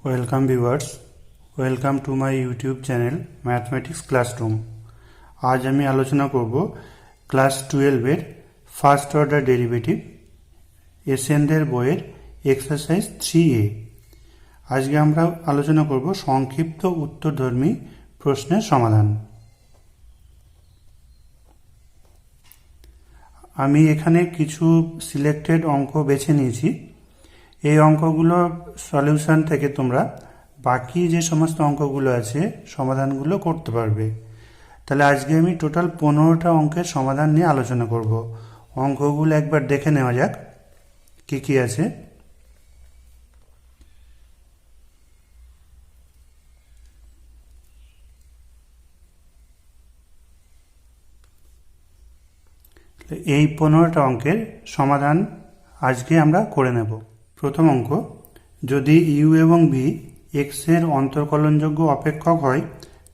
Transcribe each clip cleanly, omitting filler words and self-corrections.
Welcome viewers, welcome to my YouTube channel Mathematics Classroom। आज আমি আলোচনা করব ক্লাস 12 এর ফার্স্ট অর্ডার ডেরিভেটিভ এসএনদের বইয়ের এক্সারসাইজ 3A। আজকে আমরা আলোচনা করব সংক্ষিপ্ত উত্তরধর্মী প্রশ্নের সমাধান। আমি এখানে কিছু সিলেক্টেড অঙ্ক বেছে নিয়েছি। এই অঙ্কগুলো সলিউশন থেকে তোমরা বাকি যে সমস্ত অঙ্কগুলো আছে সমাধানগুলো করতে পারবে। তাহলে আজকে আমি টোটাল 15টা অঙ্কের সমাধান নিয়ে আলোচনা করব। অঙ্কগুলো একবার দেখে নেওয়া যাক কি কি আছে। এই 15টা অঙ্কের সমাধান আজকে আমরা করে নেব। প্রথম অঙ্ক, যদি ইউ এবং ভি এক্স এর অন্তর্কলনযোগ্য অপেক্ষক হয়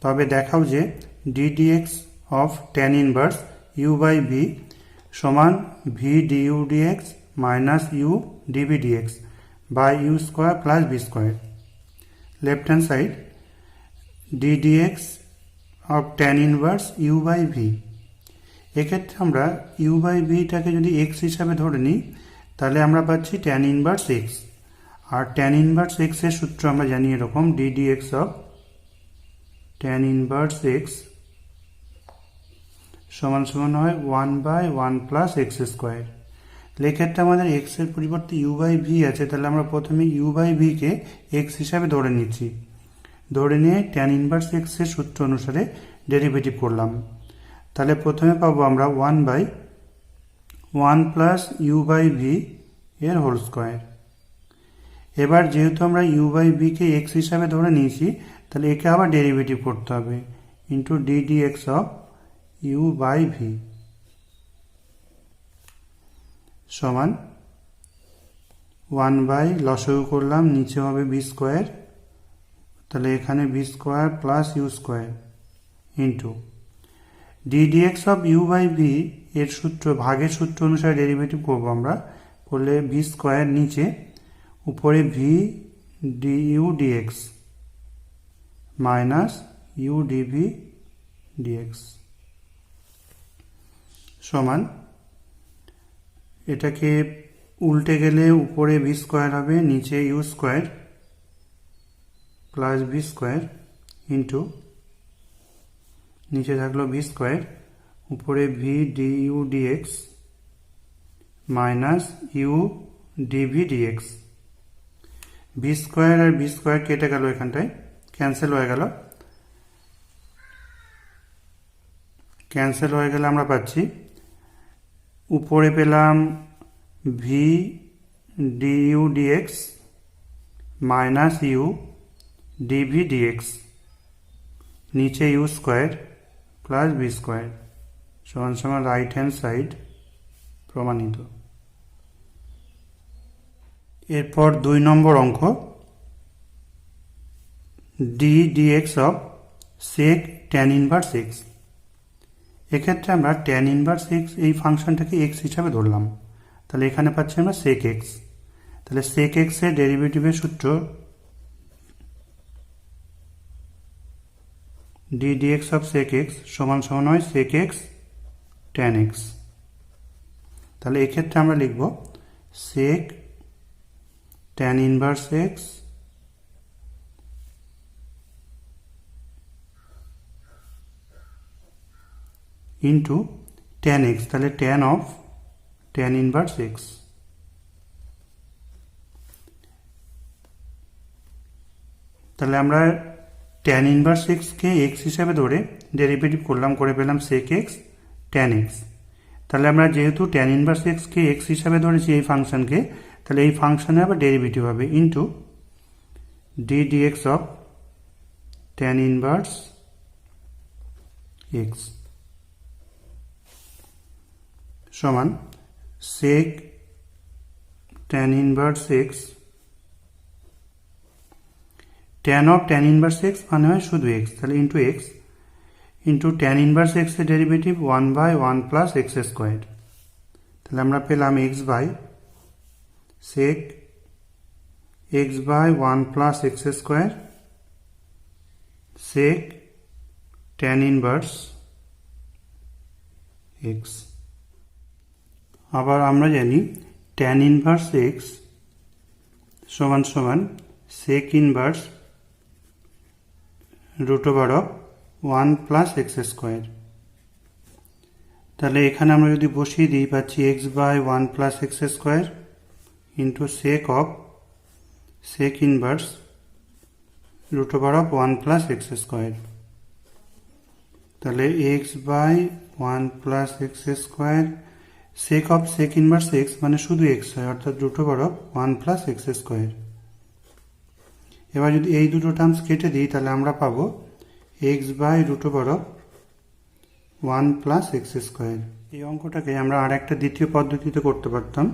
তবে দেখাও যে d dx of tan inverse u by v সমান v d u d x minus u d v d x by u square plus v square. Left hand side d dx of tan inverse u by v. এক্ষেত্রে আমরা you by ভিটাকে যদি x হিসাবে ধরে নিই তাহলে আমরা পাচ্ছি ট্যান ইনভার্স এক্স। আর ট্যান ইনভার্স এক্স এর সূত্র আমরা জানি এরকম d dx of tan inverse x সমান সমান হয় 1/1 প্লাস এক্স স্কোয়ার। এক্ষেত্রে আমাদের এক্স এর পরিবর্তে ইউ বাই ভি আছে, তাহলে আমরা প্রথমে ইউ বাই ভিকে এক্স হিসাবে ধরে নিচ্ছি। ধরে নিয়ে ট্যান ইনভার্স এক্স এর সূত্র অনুসারে ডেরিভেটিভ করলাম। তাহলে প্রথমে পাবো আমরা 1/1 প্লাস ইউ বাই ভি এর হোল স্কোয়ার। এবার যেহেতু আমরা ইউ বাই ভিকে এক্স হিসাবে ধরে নিয়েছি তাহলে একে আবার ডেরিভেটিভ করতে হবে into d dx of u by v সমান 1 লসাগু করলাম, নিচে হবে ভি স্কোয়ার, তাহলে এখানে v square plus u square into d dx of u by v এর সূত্র ভাগের সূত্র অনুসারে ডেরিভেটিভ করবো আমরা, করলে ভি স্কোয়ার নিচে, উপরে v d u d x minus u d v d x সমান, এটাকে উল্টে গেলে উপরে ভি স্কোয়ার হবে, নিচে u square plus v square into নিচে থাকলো ভি স্কোয়ার, উপরে v d u d x minus u d v d x. V square আর ভি স্কোয়ার কেটে গেল, এখানটায় ক্যান্সেল হয়ে গেল। ক্যান্সেল হয়ে গেলে আমরা পাচ্ছি উপরে পেলাম v d u d x minus u d v d x, নিচে u square plus v square সমান সমান রাইট হ্যান্ড সাইড প্রমাণিত। এরপর 2 নম্বর অঙ্ক, d dx of sec tan inverse x. এক্ষেত্রে আমরা ট্যান ইনভার্স এক্স এই ফাংশনটাকে এক্স হিসাবে ধরলাম, তাহলে এখানে পাচ্ছি আমরা সেক এক্স। তাহলে সেক এক্স এর ডেরিভেটিভের সূত্র d dx of sec x সমান সমান হয় সেক এক্স ট্যান এক্স। তাহলে এক্ষেত্রে আমরা লিখব sec tan inverse x into tan x, তাহলে tan of tan inverse x. তাহলে আমরা ট্যান ইনভার্স এক্সকে এক্স হিসাবে ধরে ডেরিভেটিভ করলাম, করে পেলাম সেক এক্স ট্যান এক্স। তাহলে আমরা যেহেতু ট্যান ইনভার্স এক্সকে এক্স হিসাবে ধরেছি এই ফাংশনকে, তাহলে এই ফাংশনে আবার ডেরিভেটিভ হবে into d dx of tan inverse x সমান sec tan inverse x, tan of tan inverse x মানে হয় শুধু এক্স, তাহলে into x into tan inverse x এর ডেরিভেটিভ 1/1 প্লাস এক্স স্কোয়ার। তাহলে আমরা পেলাম x by sec x by 1 plus x square sec tan inverse x। আবার আমরা জানি tan inverse x সমান সমান sec inverse root over of 1 plus x square। তাহলে এখানে আমরা যদি বসিয়ে দিই পাচ্ছি x by 1 plus x square into sec of sec inverse root over of 1 plus x square। তাহলে x by 1 plus x square sec of sec inverse x মানে শুধু x হয় অর্থাৎ root over of 1 plus x square। এবার যদি এই দুটো terms কেটে দিই তাহলে আমরা পাবো x by root over of 1 plus x square। এই অঙ্কটাকে আমরা আর একটা দ্বিতীয় পদ্ধতিতে করতে পারতাম।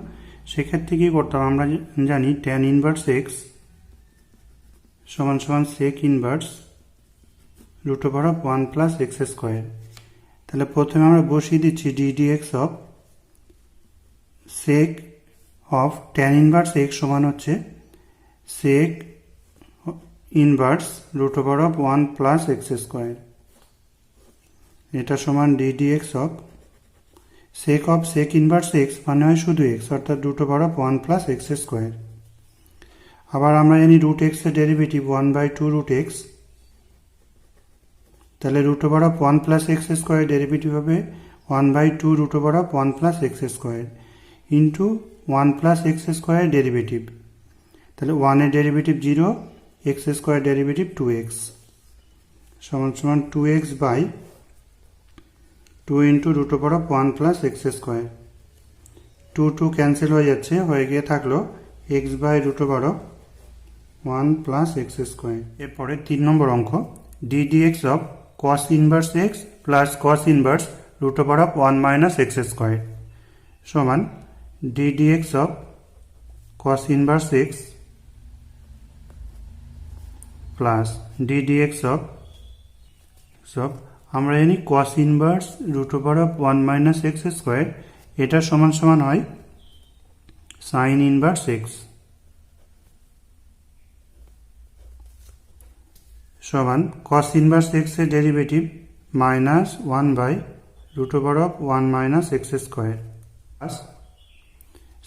সেক্ষেত্রে কি করতাম, আমরা জানি tan inverse x সমান সমান sec inverse root over of 1 plus x square। তাহলে প্রথমে আমরা বসিয়ে দিচ্ছি d dx of sec of tan inverse x সমান হচ্ছে sec inverse root over of 1 plus x square। এটা সমান d dx of sec inverse x মানে হয় শুধু x অর্থাৎ root over of 1 plus x square। আবার আমরা জানি root x এর ডেরিভেটিভ 1 by 2 root x। তাহলে root over of 1 plus x square derivative হবে 1 by 2 root over of 1 plus x square into 1 plus x square derivative. তাহলে 1 এর derivative 0, x square derivative 2x সমান সমান 2x by 2 into root over of 1 plus x square। 2 cancel হয়ে যাচ্ছে, হয়ে গিয়ে থাকলো x by root over of 1 plus x square। এরপরে 3 নম্বর অঙ্ক d dx of cos inverse x plus cos inverse root over of 1 minus x square সমান d dx of cos inverse x plus d dx of আমরা জানি cos inverse root over of 1 minus x square এটা সমান সমান হয় sin inverse x সমান cos inverse x এর derivative minus 1 by root over of 1 minus x square plus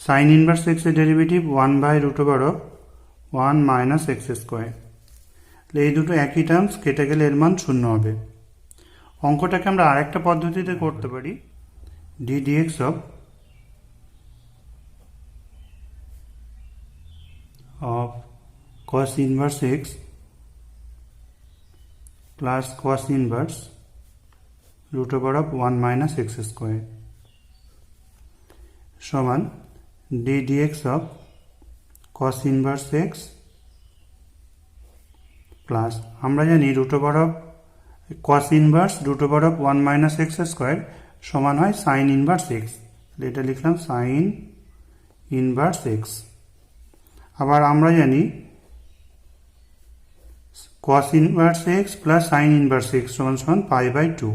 sin inverse x এর derivative 1 by root over of 1 minus x square। এই দুটো একই টার্মস কেটে গেলে এর মান শূন্য হবে। অঙ্কটাকে আমরা আরেকটা পদ্ধতিতে করতে পারি d dx of cos inverse x plus cos inverse root over of 1 minus x square সমান d dx of cos inverse x plus আমরা জানি root over of cos inverse root over of 1 minus x square সমান হয় sin inverse x। এটা লিখলাম sin inverse x। আবার আমরা জানি cos inverse x plus sin inverse x সমান সমান pi by 2।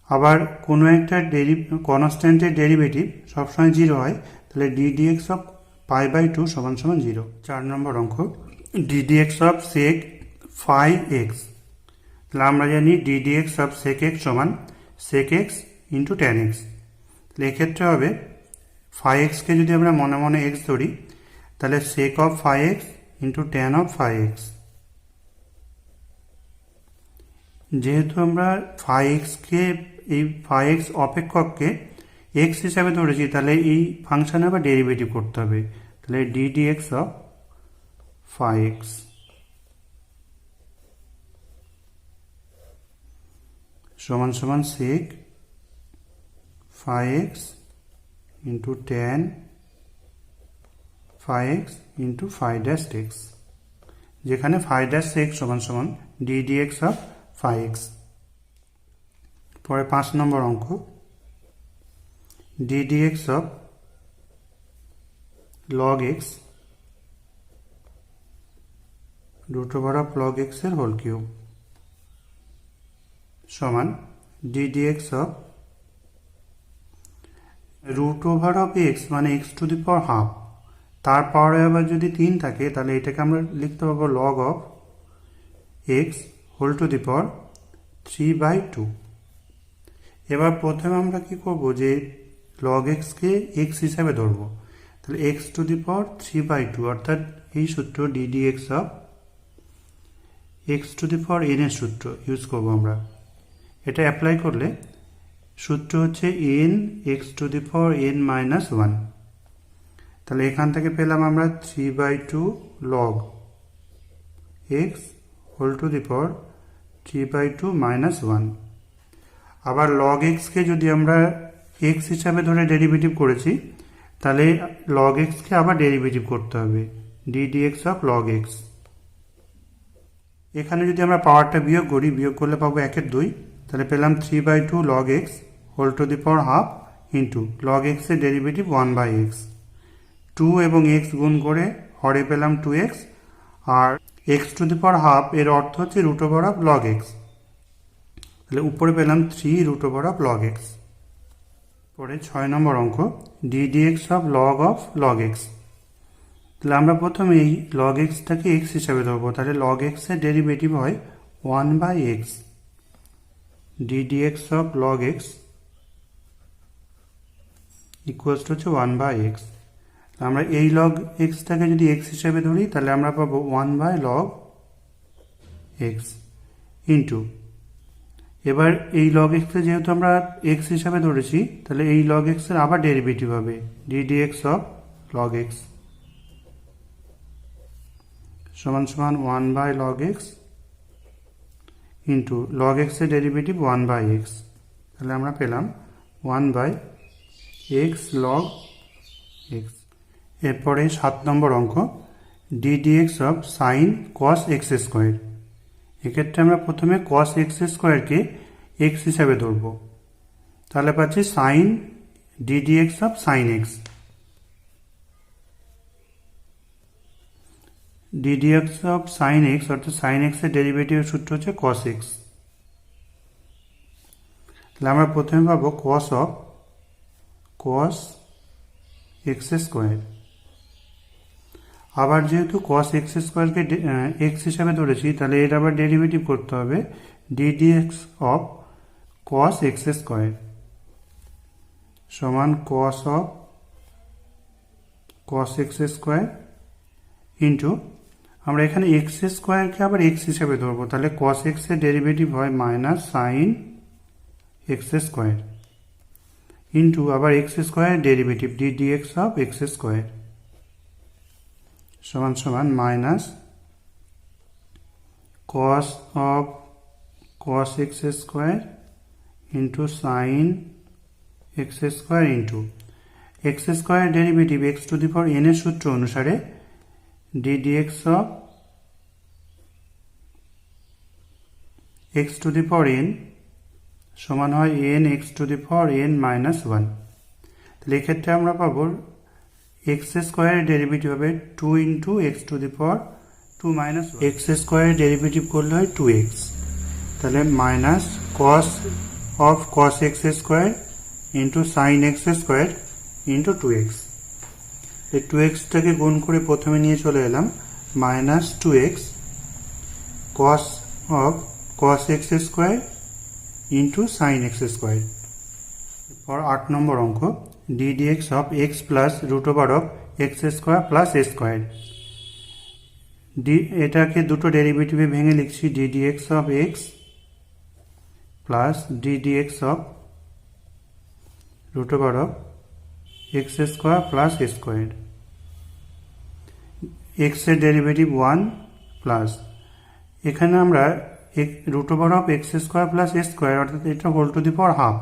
আবার কোনো একটা কনস্ট্যান্টের ডেরিভেটিভ সবসময় 0 হয়, তাহলে d dx of pi by 2 সমান সমান 0। 4 নম্বর অঙ্ক d dx of sec phi x। তাহলে আমরা জানি d dx of sec x সমান sec x into tan x। তাহলে এক্ষেত্রে হবে phi x কে যদি আমরা মনে মনে x ধরি তাহলে sec of phi x into tan of phi x। যেহেতু আমরা phi x কে এই phi x অপেক্ষককে x হিসাবে ধরেছি তাহলে এই ফাংশনে আবার ডেরিভেটিভ করতে হবে। তাহলে d dx of phi x সমান সমান sec phi x into tan phi x into phi dash x, যেখানে phi dash x সমান সমান d dx of phi x। পরে 5 নম্বর অঙ্ক d dx of log x root over of log x এর whole cube সমান d dx of root over of x মানে x to the power half তার পাওয়ারে আবার যদি 3 থাকে তাহলে এটাকে আমরা লিখতে পারবো log of x whole to the power 3/2। এবার প্রথমে আমরা কি করব, যে লগ এক্সকে এক্স হিসাবে ধরবো। তাহলে এক্স টু দি পাওয়ার 3/2 অর্থাৎ এই সূত্র ddx of x to the power n এর সূত্র ইউজ করবো আমরা। এটা অ্যাপ্লাই করলে সূত্র হচ্ছে n x to the power n minus 1। তাহলে এখান থেকে পেলাম আমরা 3/2 log x whole to the power 3/2 minus 1। আবার লগ এক্সকে যদি আমরা এক্স হিসাবে ধরে ডেরিভেটিভ করেছি, তাহলে লগ এক্সকে আবার ডেরিভেটিভ করতে হবে, ডিডিএক্স অফ লগ এক্স। এখানে যদি আমরা পাওয়ারটা বিয়োগ করি, বিয়োগ করলে পাবো 1/2। তাহলে পেলাম 3/2 log x whole to the power half into log এক্সের ডেরিভেটিভ 1/x। 2 এবং x গুণ করে হরে পেলাম 2x, আর x টু দি পাওয়ার হাফ এর অর্থ হচ্ছে root over of log x. তাহলে উপরে পেলাম 3 root over of log x. পরে 6 নম্বর অঙ্ক ডিডিএক্স অফ লগ এক্স। তাহলে আমরা প্রথমে এই লগ এক্সটাকে এক্স হিসাবে ধরবো। তাহলে লগ এক্সের ডেরিভেটিভ হয় 1/x। Ddx of log x equals to হচ্ছে 1/x। আমরা এই লগ এক্সটাকে যদি এক্স হিসাবে ধরি তাহলে আমরা পাবো 1/log x ইন্টু, এবার এই লগ এক্সকে যেহেতু আমরা এক্স হিসাবে ধরেছি তাহলে এই লগ এক্সের আবার ডেরিভেটিভ হবে ডিডিএক্স অফ লগ এক্স সমান সমান 1/log x ইন্টু লগ এক্সের ডেরিভেটিভ 1/x। তাহলে আমরা পেলাম 1/x log x। এরপরে 7 নম্বর অঙ্ক d d x of sign cos x square. এক্ষেত্রে আমরা প্রথমে কস এক্স স্কোয়ারকে এক্স হিসাবে ধরব। তাহলে পাচ্ছি sine d d x of sine x. D d x of sine x অর্থাৎ সাইন এক্সের ডেরিভেটিভের সূত্র হচ্ছে কস এক্স। তাহলে আমরা প্রথমে পাবো কস অফ কস এক্স স্কোয়ার। আবার যেহেতু কস এক্স স্কোয়ারকে এক্স হিসাবে ধরেছি তাহলে এর আবার ডেরিভেটিভ করতে হবে d d x of cos x square সমান cos of cos x square into, আমরা এখানে এক্স স্কোয়ারকে আবার এক্স হিসাবে ধরবো। তাহলে কস এক্সের ডেরিভেটিভ হয় minus sine x square into আবার x square derivative d d x of x square সমান সমান minus cos of cos x square into sine x square into x square derivative x to the power n এর সূত্র অনুসারে d d x of x to the power n সমান হয় n x to the power n minus 1। তাহলে এক্ষেত্রে আমরা পাবো x স্কোয়ারের ডেরিভেটিভ হবে 2 into x to the power 2 minus x স্কোয়ারের ডেরিভেটিভ করলে হয় 2x। তাহলে minus cos of cos x square into sine x square into 2x। এই 2xটাকে গুণ করে প্রথমে নিয়ে চলে এলাম minus 2x cos of cos x square into sine x square. এরপর 8 নম্বর অঙ্ক d d x of x plus root over of x square plus a square. এটাকে দুটো ডেরিভেটিভে ভেঙে লিখছি ddx of x plus d d x of root over of x square plus a square. এক্সের derivative 1 plus এখানে আমরা root over of x square plus a square অর্থাৎ এটা whole to the power half.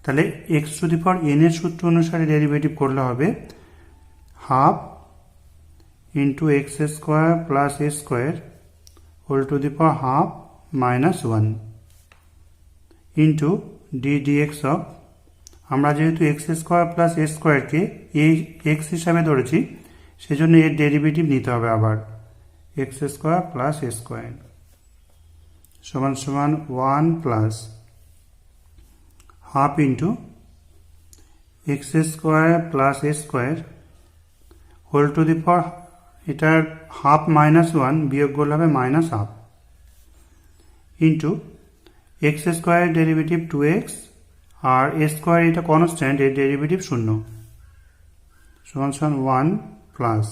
তাহলে x to the power n এর সূত্র অনুসারে derivative করলে হবে half into x square plus a square whole to the power half minus 1 into d d x of, আমরা যেহেতু এক্স স্কোয়ার প্লাস এ স্কোয়ারকে এই এক্স হিসাবে ধরেছি সেজন্য এর ডেরিভেটিভ নিতে হবে আবার x square plus a square সমান সমান 1 plus half into x square plus a square whole to the power এটার হাফ মাইনাস ওয়ান বিয়োগ করলে হবে মাইনাস হাফ ইন্টু এক্স স্কোয়ারের ডেরিভেটিভ 2x আর এ স্কোয়ার এটা কনস্ট্যান্ট, এর ডেরিভেটিভ 0 সমান সমান 1 প্লাস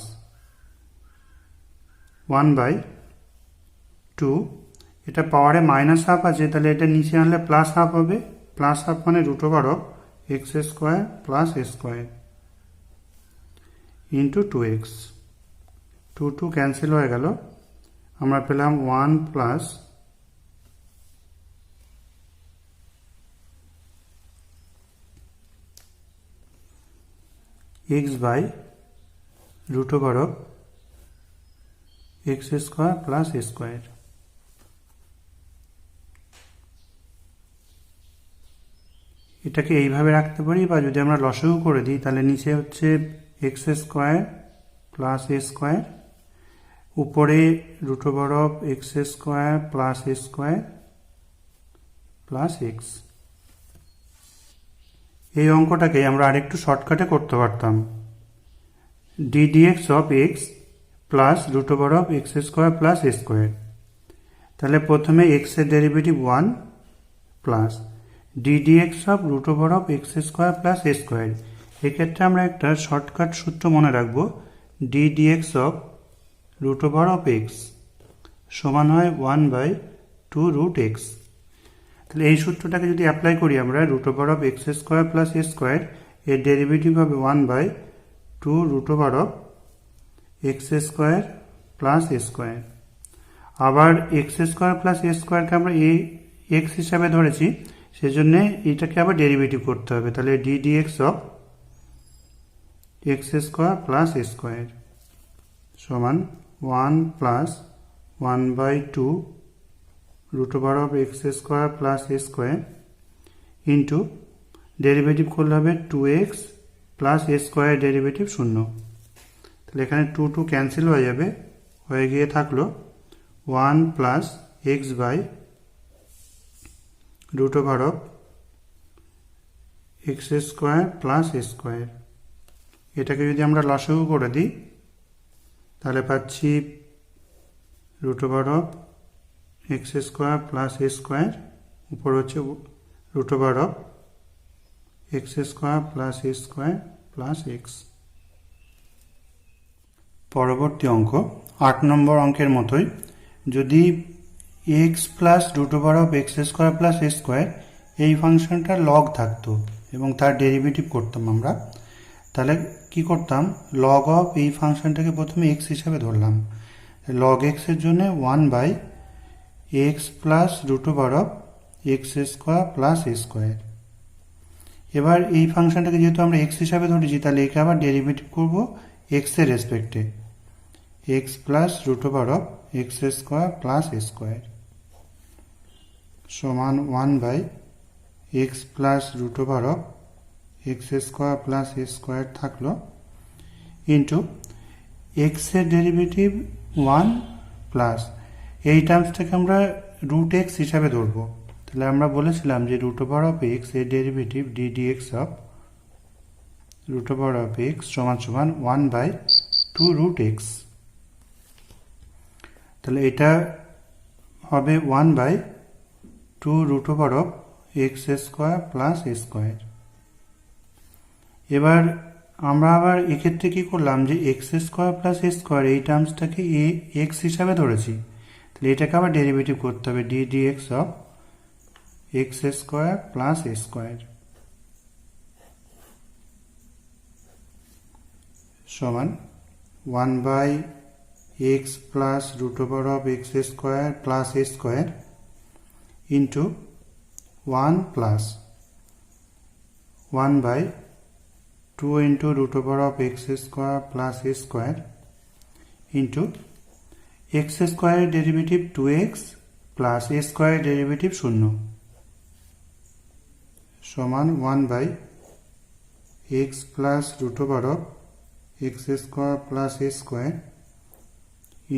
1/2, এটা পাওয়ারে মাইনাস হাফ আছে, তাহলে এটা নিচে আনলে প্লাস হাফ হবে, প্লাস হাফ মানে √(x square plus a square into 2x, 2 cancel হয়ে গেল, আমরা পেলাম 1 plus x/√(x square plus a square. এটাকে এইভাবে রাখতে পারি, বা যদি আমরা লসাগু করে দিই তাহলে নিচে হচ্ছে x square plus a square, উপরে √(x square plus a square plus x। এই অঙ্কটাকে আমরা আরেকটু শর্টকাটে করতে পারতাম, ddx of x plus √(x square plus a square. তাহলে প্রথমে x এর derivative 1 plus ddx of √(x square plus a square. এক্ষেত্রে আমরা একটা শর্টকাট সূত্র মনে রাখবো, ddx অফ √(x সমান হয় 1/2√x। তাহলে এই সূত্রটাকে যদি অ্যাপ্লাই করি আমরা, √(x square plus a square এর ডেরিভেটিভ হবে 1/2√(x square plus a square. আবার x স্কোয়ার প্লাস a স্কোয়ারকে আমরা x হিসাবে ধরেছি, সেজন্য এটাকে আবার ডেরিভেটিভ করতে হবে, তাহলে ddx of x square plus a square সমান 1 plus 1/2√(x square plus a square into derivative করলে হবে 2x plus a square derivative 0। তাহলে এখানে 2 ক্যান্সেল হয়ে যাবে, হয়ে গিয়ে থাকলো 1 plus x/√(x square plus a square. এটাকে যদি আমরা লসাগু করে দিই তাহলে পাচ্ছি √(x square plus a square, উপর হচ্ছে √(x square plus a square plus x। পরবর্তী অঙ্ক 8 নম্বর অঙ্কের মতোই, যদি x plus √(x square plus a square এই ফাংশনটার লগ থাকতো এবং তার ডেরিভেটিভ করতাম আমরা, তাহলে কি করতাম, লগ অফ এই ফাংশনটাকে প্রথমে x হিসাবে ধরলাম, লগ x এর জন্য 1/x plus √(x square plus a square. এবার এই ফাংশনটাকে যেহেতু আমরা x হিসাবে ধরেছি, তাহলে একে আবার ডেরিভেটিভ করব x এর রেসপেক্টে, x plus √(x square plus a square সমান 1/x plus √(x square plus a square থাকলো ইন্টু x এর ডেরিভেটিভ 1 প্লাস এই টার্মসটাকে আমরা √x হিসাবে ধরবো, তাহলে আমরা বলেছিলাম যে √(x এর ডেরিভেটিভ ddx অফ √(x সমান সমান 1/2√x। তাহলে এটা হবে 1/2√(x square plus a square. এবার আমরা আবার এক্ষেত্রে কি করলাম, যে x square plus a square এই টার্মসটাকে x হিসাবে ধরেছি, তাহলে এটাকে আবার ডেরিভেটিভ করতে হবে ddx of x square plus a square সমান 1/x plus √(x square plus a square into 1 plus 1/2 into √(x square plus a square into x স্কোয়ারের ডেরিভেটিভ 2x প্লাস a স্কোয়ারের ডেরিভেটিভ 0 সমান 1/x plus √(x square plus a square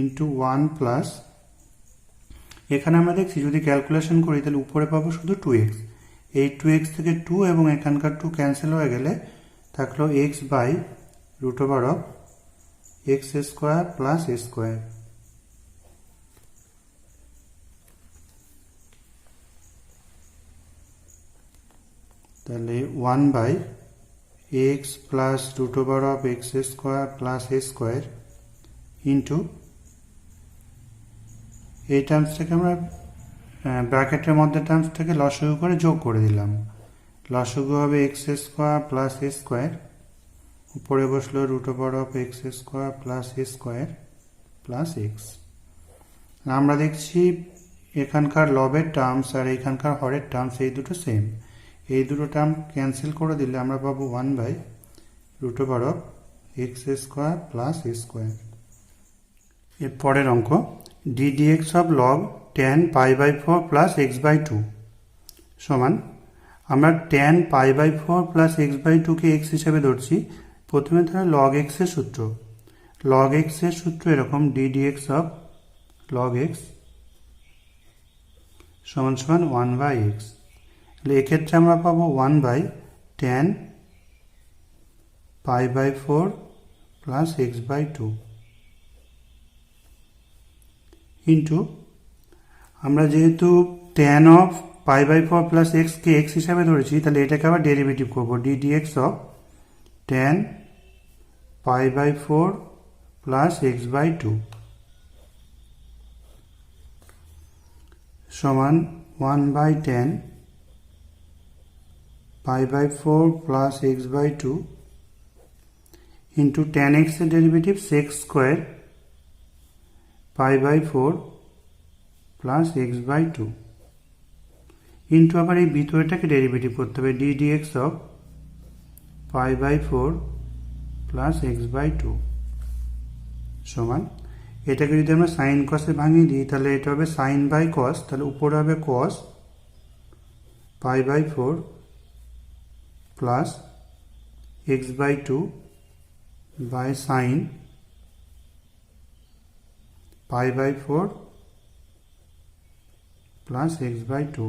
into 1 plus, এখানে আমরা দেখছি যদি calculation করি তাহলে উপরে পাবো শুধু 2x, এই 2x থেকে 2 এবং এখানকার 2 ক্যান্সেল হয়ে গেলে থাকলো x/√(x x square plus square. তাহলে 1/x plus root over of x square plus a square into এই টার্মস থেকে আমরা ব্র্যাকেটের মধ্যে টার্মস থেকে লসাগু করে যোগ করে দিলাম। লসাগু হবে x square plus a square, উপরে বসলো root over of x square plus a square plus x. আমরা দেখছি এখানকার লবের টার্মস আর এখানকার হরের টার্মস এই দুটো সেম। এই দুটো টার্ম ক্যান্সেল করে দিলে আমরা পাবো one by root over of x square plus a square. এর পরের অঙ্ক ddx অফ log tan π/4 প্লাস x/2 সমান, আমরা tan π/4 প্লাস x/2 কে x হিসেবে ধরছি। প্রথমে ধরো log x এর সূত্র। log x এর সূত্র এরকম ddx অফ log x সমান সমান 1/x। তাহলে এক্ষেত্রে আমরা পাবো 1/tan π/4 প্লাস x/2 ইন্টু, আমরা যেহেতু tan অফ π/4 প্লাস x কে x হিসাবে ধরেছি, তাহলে এটাকে আবার ডেরিভেটিভ করবো ddx of tan π/4 plus x/2 সমান 1/tan π/4 plus x/2 into tan x এর derivative sec square π/4 plus x/2 into আবার এই ভিতরেটাকে ডেরিভেটিভ করতে হবে ddx অফ π/4 প্লাস x/2 সমান, এটাকে যদি আমরা সাইন কসে ভাঙিয়ে দিই তাহলে এটা হবে সাইন বাই কস, তাহলে উপরে হবে cos π/4 plus x/2 by sine π/4 plus x/2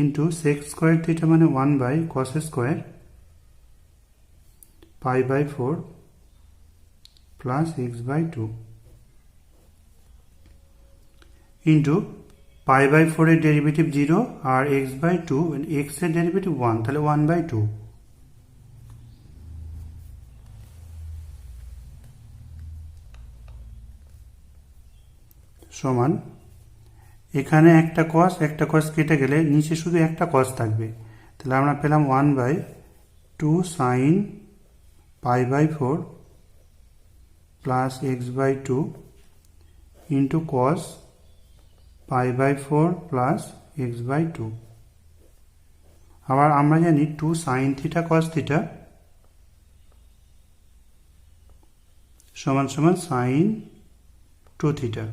into sec square theta মানে 1/cos square π/4 plus x/2 into π/4 এর ডেরিভেটিভ 0 আর x/2 x এর ডেরিভেটিভ 1, তাহলে 1/2 সমান, এখানে একটা কস কেটে গেলে নিচে শুধু একটা কস থাকবে, তাহলে আমরা পেলাম 1/2 sine π/4 plus x/2 into cos π/4 plus x/2। আবার আমরা জানি 2 সাইন থিটা কস থিটা সমান সমান সাইন 2 থিটা।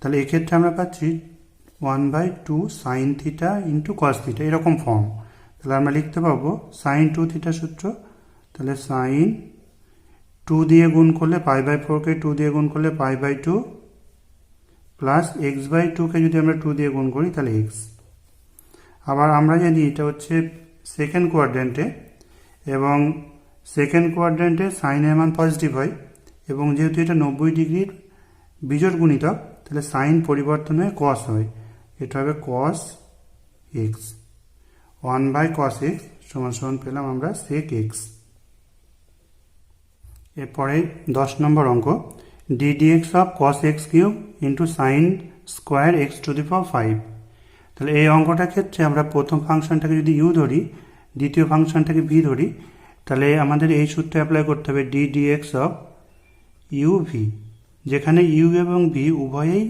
তাহলে এক্ষেত্রে আমরা পাচ্ছি 1/2 sine theta into cos theta, এরকম ফর্ম। তাহলে আমরা লিখতে পাবো সাইন 2 থিটা সূত্র, তাহলে সাইন 2 দিয়ে গুণ করলে π/4 কে 2 দিয়ে গুণ করলে π/2 প্লাস x/2 কে যদি আমরা 2 দিয়ে গুণ করি তাহলে x। আবার আমরা জানি এটা হচ্ছে সেকেন্ড কোয়াড্রেন্টে, এবং সেকেন্ড কোয়াড্রেন্টে সাইনের মান পজিটিভ হয়, এবং যেহেতু এটা 90 ডিগ্রির বিজোড় গুণিতক, তাহলে সাইন পরিবর্তন হয়ে কস হয়, এটা হবে কস এক্স। 1/cos x সমান সমান পেলাম আমরা sec x। এরপরে 10 নম্বর অঙ্ক ddx of cos x cube into sign square x⁵। তাহলে এই অঙ্কটার ক্ষেত্রে আমরা প্রথম ফাংশনটাকে যদি u ধরি, দ্বিতীয় ফাংশনটাকে v ধরি, তাহলে আমাদের এই সূত্র অ্যাপ্লাই করতে হবে ddx অফ uv, যেখানে u এবং v উভয়েই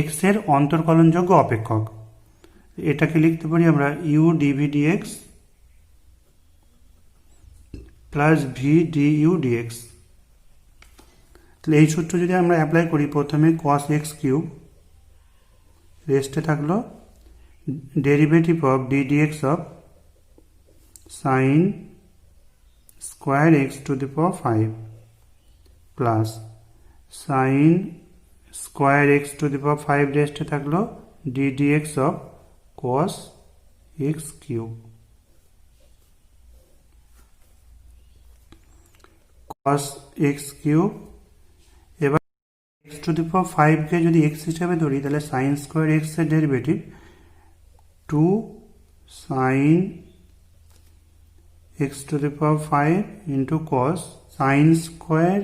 x এর অন্তর্কলনযোগ্য অপেক্ষক। এটাকে লিখতে পারি আমরা u dv dx plus v du dx। তাহলে এই সূত্র যদি আমরা অ্যাপ্লাই করি, প্রথমে cos x কিউব, রেস্টে থাকলো ডেরিভেটিভ অফ ddx অফ sine square x⁵ plus sine square x⁵ রেস্টে থাকলো ddx of cos x cube. cos x cube. এবার x টু দি পাওয়ার 5 কে যদি x হিসাবে ধরি তাহলে sin স্কয়ার x এর derivative 2 sin x to the power 5 into cos sin square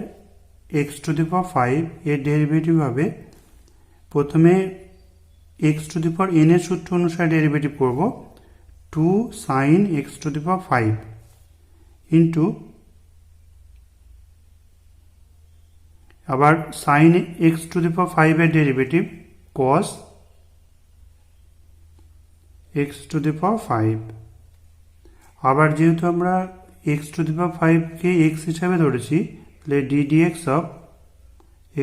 x to the power 5 এর ডেরিভেটিভ হবে, প্রথমে x to the power n এর সূত্র অনুসারে ডেরিভেটিভ করব 2 sin x to the power 5 into আবার sin x to the power 5 এর derivative cos x to the power 5। আবার যেহেতু আমরা x টু দি পাওয়ার 5 কে x হিসাবে ধরেছি তাহলে ddx of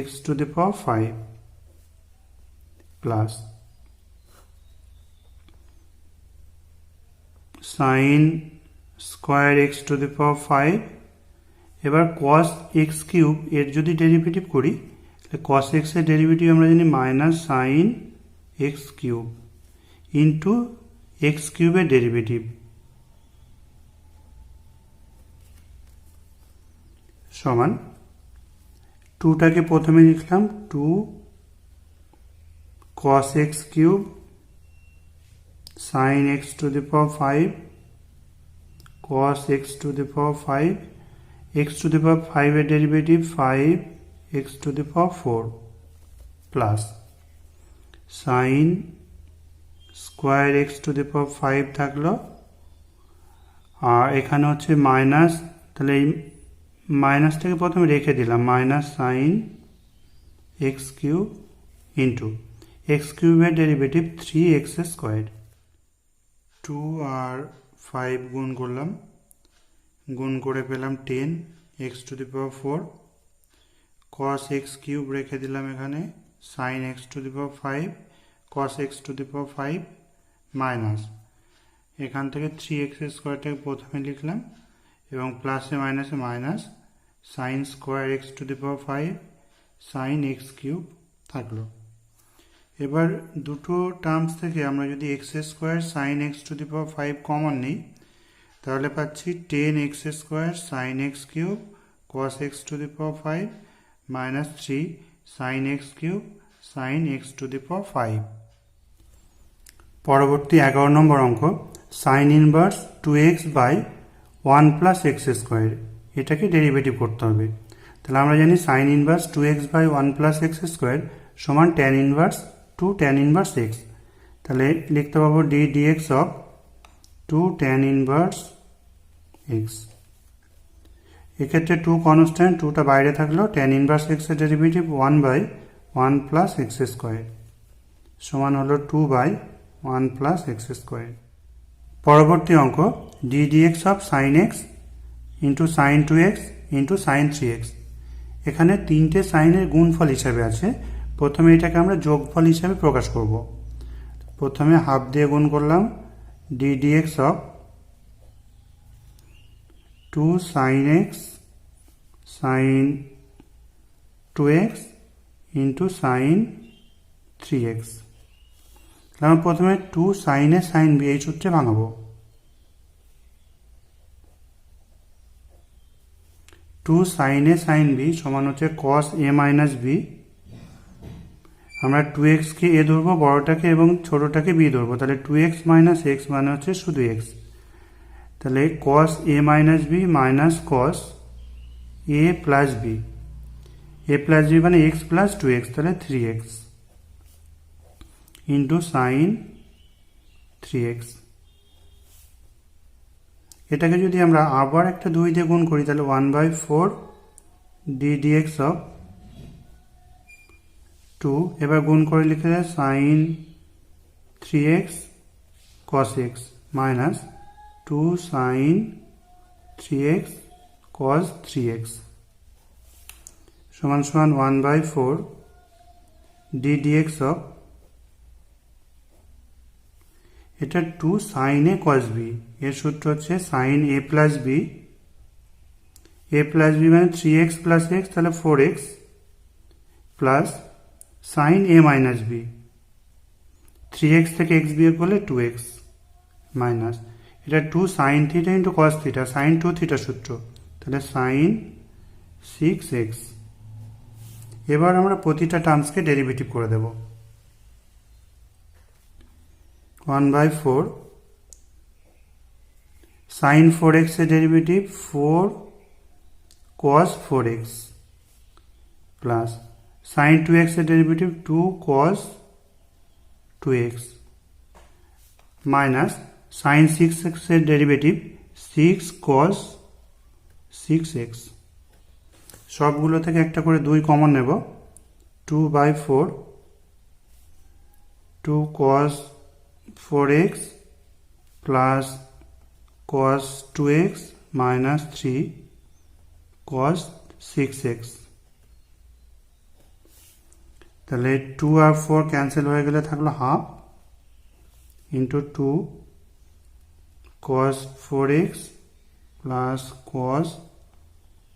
x to the power 5 plus sin square x to the power 5। এবার cos x কিউব এর যদি ডেরিভেটিভ করি তাহলে cos x এর ডেরিভেটিভ আমরা জানি minus sin x cube into x কিউবের ডেরিভেটিভ সমান 2টাকে প্রথমে লিখলাম 2 cos x cube sin x to the power 5 cos x to the power 5 x to the power 5 এর derivative 5 x to the power 4 plus sin square x to the power 5 থাকলো, আর এখানে হচ্ছে minus, তাহলে এই মাইনাসটাকে প্রথমে রেখে দিলাম minus sin x cube into x কিউবের ডেরিভেটিভ 3x স্কয়ার। 2 আর 5 গুণ করলাম, গুণ করে পেলাম 10 x to the power 4 cos x cube রেখে দিলাম এখানে sin x to the power 5 cos x to the power 5 minus এখান থেকে 3x স্কোয়ারটাকে প্রথমে লিখলাম এবং প্লাসে মাইনাসে minus sin square x to the power 5 sin x cube থাকলো। এবার দুটো টার্মস থেকে আমরা যদি x square sin x to the power 5 common নিই তাহলে পাচ্ছি 10x square sin x cube cos x to the power 5 minus 3 sin x cube sin x to the power 5। পরবর্তী 11 নম্বর অঙ্ক sin inverse 2x by 1 plus x square, এটাকে derivative করতে হবে। তাহলে আমরা জানি sin inverse 2x by 1 plus x square সমান tan inverse 2 tan inverse x। তাহলে লিখতে পাবো d dx অফ 2 tan ইনভার্স x। এক্ষেত্রে 2 কনস্ট্যান্ট, 2টা বাইরে থাকলো, tan ইনভার্স x এর derivative 1 by 1 plus x square সমান হলো 2 বাই 1 প্লাস x স্কোয়ার। পরবর্তী অঙ্ক d dx of sin x into sin 2x into sin 3x। এখানে তিনটে সাইনের গুণফল হিসাবে আছে, প্রথমে এটাকে আমরা যোগফল হিসাবে প্রকাশ করব। প্রথমে হাফ দিয়ে গুণ করলাম d dx অফ 2 sin x sin 2x into sin 3x। আমরা প্রথমে 2 sin a sin b এই সূত্রে ভাঙাবো। 2 sin a sin b সমান হচ্ছে cos a মাইনাস b। আমরা 2x কে a ধরবো বড়টাকে এবং ছোটটাকে b ধরবো, তাহলে 2x মাইনাস x মানে হচ্ছে শুধু x। তাহলে cos a minus b minus cos a plus b, a plus b মানে x প্লাস 2x, তাহলে 3x ইন্টু সাইন 3x। এটাকে যদি আমরা আবার একটা 2 দিয়ে গুণ করি তাহলে 1/4 d dx অফ 2, এবার গুণ করে লিখে দেয় sine 3x cos x minus 2 sin 3x cos 3x সমান সমান 1/4 d dx অফ, এটা 2 sin a cos b, এর সূত্র হচ্ছে sin a plus b, a plus b মানে 3x প্লাস x তাহলে 4x plus sin a minus b, 3x থেকে x বিয়োগ করলে 2x মাইনাস এটা 2 sin theta into cos theta, sin 2 theta সূত্র, তাহলে sin 6x। এবার আমরা প্রতিটা টার্মসকে ডেরিভেটিভ করে দেব। 1/4 sin 4x এর derivative 4 cos 4x plus sin 2x এর derivative 2 cos 2x minus sin 6x এর ডেরিভেটিভ 6 cos 6x। সবগুলো থেকে একটা করে 2 কমন নেব। 2/4 2 cos 4x plus cos 2x minus 3 cos 6x। তাহলে 2 আর 4 ক্যান্সেল হয়ে গেলে থাকলো half into 2 cos 4x plus cos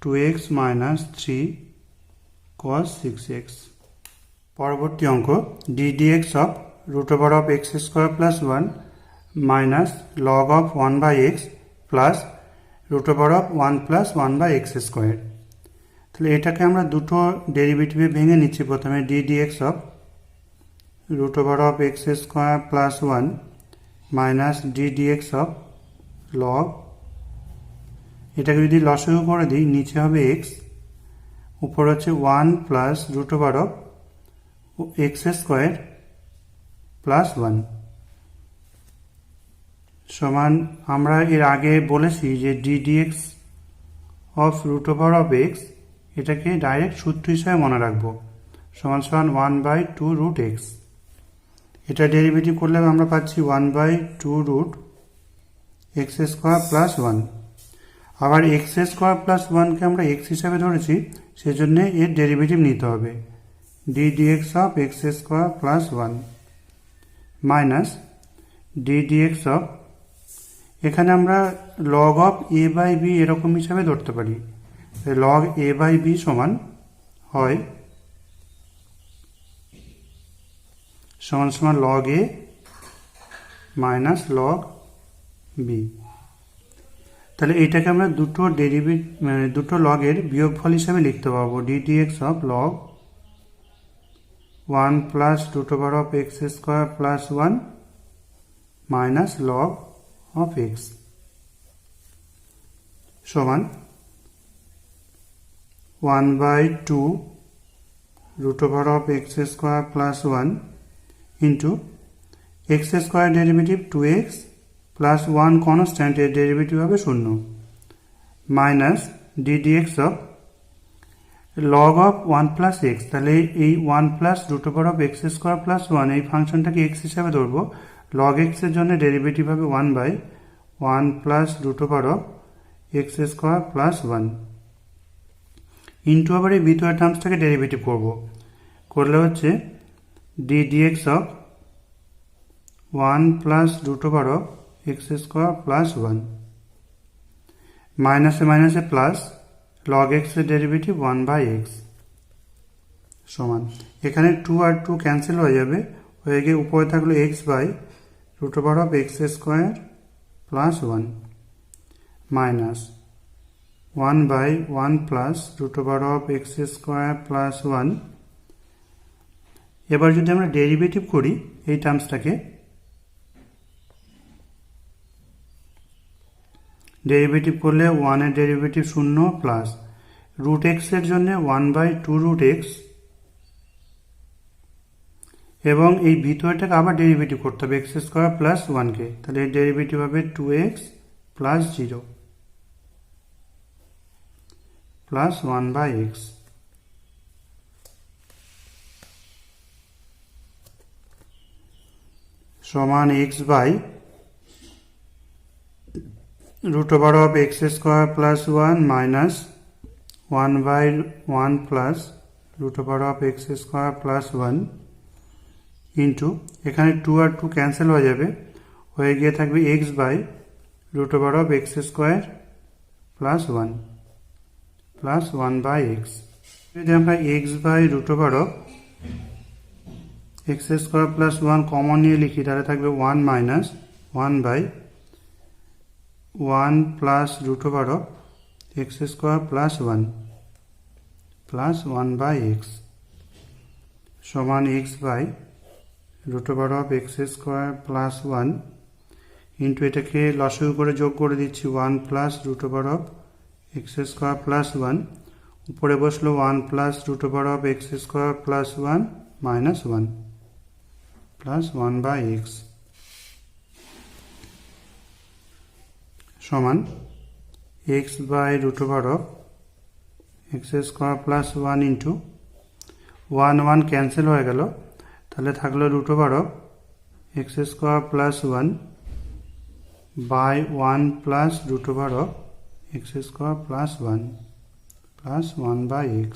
2x minus 3 cos 6x। পরবর্তী অঙ্ক d dx of root over of x square plus 1 minus log of 1 by x plus root over of 1 plus 1 by x square। তাহলে এটাকে আমরা দুটো ডেরিভেটিভে ভেঙে নিচ্ছি। প্রথমে d dx of root over of x square plus 1 minus d dx of log, এটাকে যদি লসাগু করে দিই নিচে হবে x, উপর হচ্ছে 1 plus root over of x square plus 1 সমান আমরা এর আগে বলেছি যে d dx of root over of x এটাকে ডাইরেক্ট সূত্র হিসাবে মনে রাখবো, সমান সমান 1/2 রুট এক্স। এটা ডেরিভেটিভ করলে আমরা পাচ্ছি 1/2 রুট এক্স স্কোয়ার প্লাস 1। আবার এক্স স্কোয়ার প্লাস 1কে আমরা এক্স হিসাবে ধরেছি, সেজন্য এর ডেরিভেটিভ নিতে হবে d dx of x square plus 1 minus d dx of, এখানে আমরা log of a by b এরকম হিসাবে ধরতে পারি। লগ এ বাই বি সমান হয় সমান লগ এ মাইনাস লগ বি। তাহলে এইটাকে আমরা দুটো দুটো লগের বিয়োগফল হিসাবে লিখতে পারবো d dx of log 1 plus root over of x square plus 1 minus log of x সমান 1/2 root over of x square plus 1 into x square derivative 2x plus 1 constant এর ডেরিভেটিভ হবে 0 minus d dx of log of 1 plus x. তাহলে এই 1 plus root over of x square plus 1 এই ফাংশনটাকে x হিসাবে ধরবো। Log x এর জন্য derivative হবে 1/1 plus root over of x square plus 1 into আবার এই ভিতরের টার্মসটাকে ডেরিভেটিভ করলে হচ্ছে d dx of 1 plus root over of x square plus 1 মাইনাসে মাইনাসে প্লাস লগ এক্স এর ডেরিভেটিভ 1/x সমান, এখানে 2 আর 2 ক্যান্সেল হয়ে যাবে, হয়ে গিয়ে উপরে থাকলো x by root over of x square plus 1 minus 1/1 plus root over of x square plus 1। এবার যদি আমরা ডেরিভেটিভ করি এই টার্মসটাকে, ডেরিভেটিভ করলে 1 এর ডেরিভেটিভ 0 প্লাস রুট এক্স এর জন্য 1/2 রুট এক্স, এবং এই ভিতরটাকে আবার ডেরিভেটিভ করতে হবে এক্স স্কোয়ার প্লাস 1কে। তাহলে এর ডেরিভেটিভ হবে 2x প্লাস 0 প্লাস 1/x সমান x by root over of x square plus 1 minus 1/1 plus root over of x square plus 1 into এখানে 2 আর 2 ক্যান্সেল হয়ে যাবে, হয়ে গিয়ে থাকবে x by root over of x square plus 1 plus 1/x। যদি আমরা x by root over of x square plus 1 common নিয়ে লিখি, তাহলে থাকবে 1 minus 1/1 plus root over of x square plus 1 plus 1/x সমান x by root over of x square plus 1 into এটাকে লসাগু করে যোগ করে দিচ্ছি 1 plus root over of x square plus 1 উপরে বসলো 1 plus root over of x square plus 1 minus 1 plus 1/x সমান x by root over of x square plus 1 into 1 cancel হয়ে গেল, তাহলে থাকলো root over of x square plus 1 by 1 plus root over of x square plus 1 plus 1/x।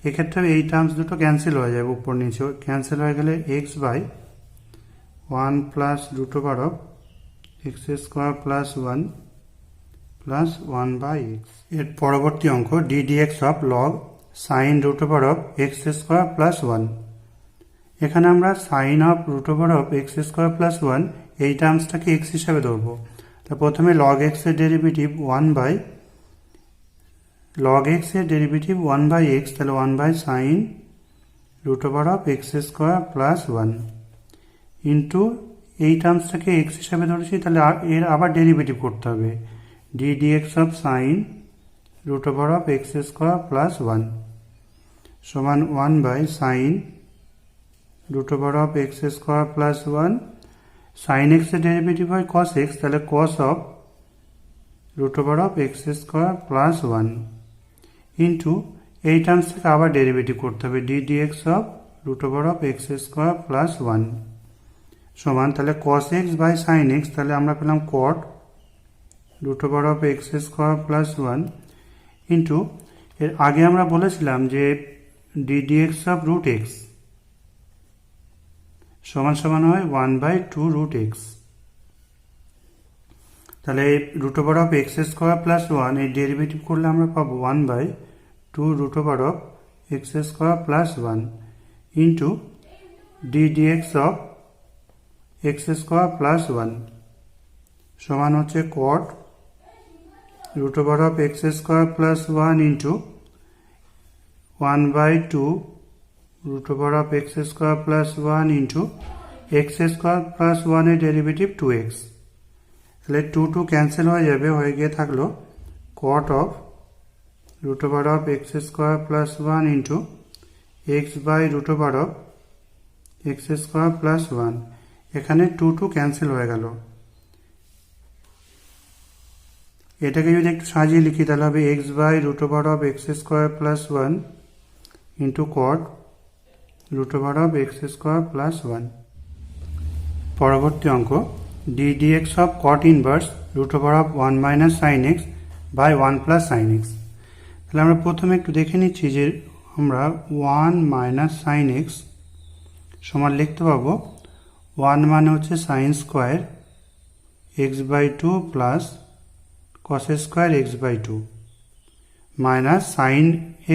এক্ষেত্রে এই terms দুটো cancel হয়ে যাবে, উপর নিচে ক্যান্সেল হয়ে গেলে x by 1 plus root over of x square plus 1 plus 1/x। এর পরবর্তী অঙ্ক d dx of log sine root over of x square plus 1। এখানে আমরা sine of root over of x square plus 1 এই টার্মসটাকে x হিসাবে ধরবো। তা প্রথমে লগ এক্স এর ডেরিভেটিভ 1/, log x এর ডেরিভেটিভ 1/x, তাহলে 1 sine root over of x square plus 1 into এই টার্মসটাকে x হিসাবে ধরেছি, তাহলে এর আবার ডেরিভেটিভ করতে হবে d dx of sine root over of x square plus 1 সমান 1 sine root over of x square plus 1। Sine x এর ডেরিভেটিভ হয় কস এক্স, তাহলে cos of root over of x square plus 1 into এই terms থেকে আবার derivative করতে হবে d dx of root over of x square plus 1 সমান, তাহলে cos x by sine x, তাহলে আমরা পেলাম কট root over of x square plus 1 into এর আগে আমরা বলেছিলাম যে d dx of root x সমান সমান হয় 1/2 রুট এক্স। তাহলে root over of x square plus 1 এই ডেরিভেটিভ করলে আমরা পাবো 1/2 root over of x square plus 1 into d dx of x square plus 1 সমান হচ্ছে cot root over of x square plus 1 into 1/2 root over of x square plus 1 into x square plus 1 এর derivative 2x। তাহলে 2 cancel হয়ে যাবে, হয়ে গিয়ে থাকলো cot of root over of x square plus 1 into x by root over of x square plus 1। এখানে 2 cancel হয়ে গেল। এটাকে যদি একটু সাজিয়ে লিখি তাহলে হবে x by root over of x square plus 1 into cot root over of x square plus 1। পরবর্তী অঙ্ক d dx of cot inverse root over of 1 minus sine x by 1 plus sine x. তাহলে আমরা প্রথমে একটু দেখে নিচ্ছি যে আমরা 1 মাইনাস সাইন এক্স সমান লিখতে পাবো 1 মানে হচ্ছে sine square x/2 plus cos square x/2 minus sine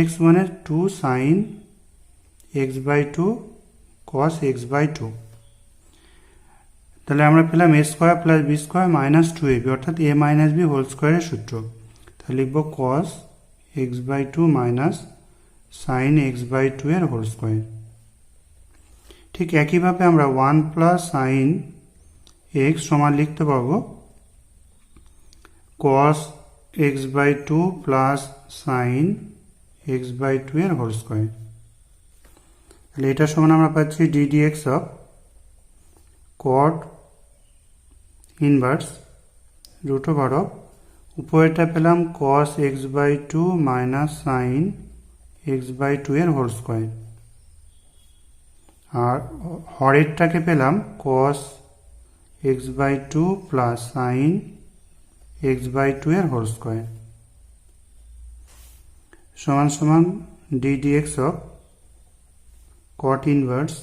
x মানে 2 সাইন x/2 কস x/2। তাহলে আমরা পেলাম a square plus b square minus 2ab অর্থাৎ a মাইনাস বি হোল স্কোয়ারের সূত্র। তাহলে লিখব কস x/2 মাইনাস সাইন x/2 এর হোল স্কোয়ার। ঠিক একইভাবে আমরা 1 প্লাস সাইন এক্স সমান লিখতে পারবো কস x/2 প্লাস সাইন x/2 এর হোল স্কোয়ার। তাহলে এটা সমান আমরা পাচ্ছি d dx of cot inverse root over of উপরেরটা পেলাম cos x/2 minus sine x/2 এর হোল স্কোয়ার, আর হরেরটাকে পেলাম cos x/2 plus sine x/2 এর হোল স্কোয়ার সমান সমান d dx of cot inverse.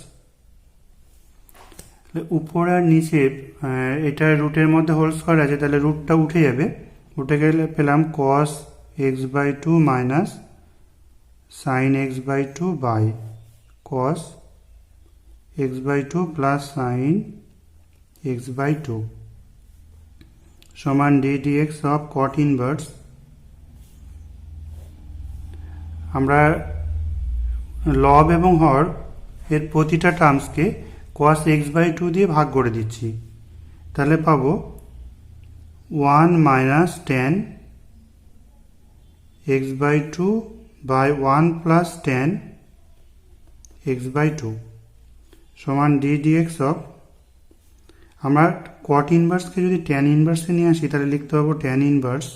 উপরে আর নিচে এটা রুটের মধ্যে হোল স্কোয়ার আছে, তাহলে রুটটা উঠে যাবে, উঠে গেলে পেলাম cos x/2 minus sine x/2 by cos x/2 plus sine x/2 সমান d dx of cot inverse আমরা লব এবং হর এর প্রতিটা টার্মসকে cos x/2 দিয়ে ভাগ করে দিচ্ছি। তাহলে পাবো 1 minus 10 x/2 by 1 plus 10 x/2 সমান d dx অফ, আমরা cot ইনভার্সকে যদি tan ইনভার্সে নিয়ে আসি তাহলে লিখতে পাবো tan inverse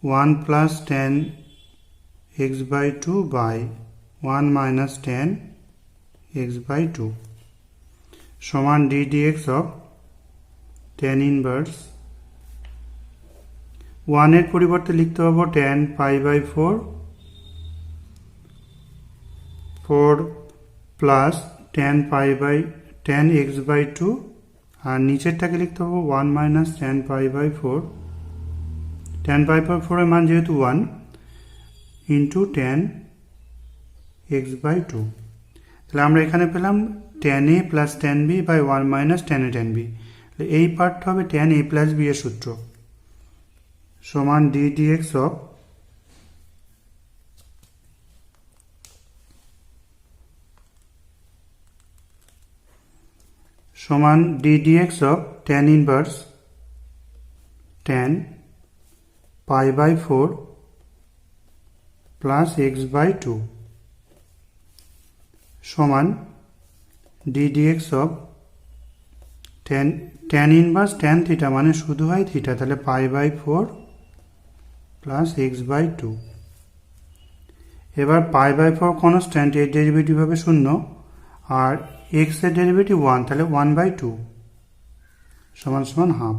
1 plus 10 x/2 by 1 minus 10 x/2 সমান d dx of tan inverse 1 এর পরিবর্তে লিখতে পাবো tan pi by 4 plus tan pi by 10 x/2 আর নিচেরটাকে লিখতে পাবো 1 minus tan pi by 4 tan pi by 4 এর মান যেহেতু 1 ইন্টু tan x/2। তাহলে আমরা এখানে পেলাম tan a plus tan b by 1 minus tan a tan b। এই পার্টটা হবে tan a প্লাস b এর সূত্র সমান d dx অফ সমান d dx of tan inverse tan pi by 4 plus x/2 সমান d dx of tan inverse tan theta মানে শুধু হয় থিটা, তাহলে পাই বাই 4 প্লাস x/2। এবার পাই বাই 4 কনস্ট্যান্ট, এর ডেরিভেটিভ হবে 0 আর x এর ডেরিভেটিভ 1, তাহলে 1/2 সমান সমান হাফ।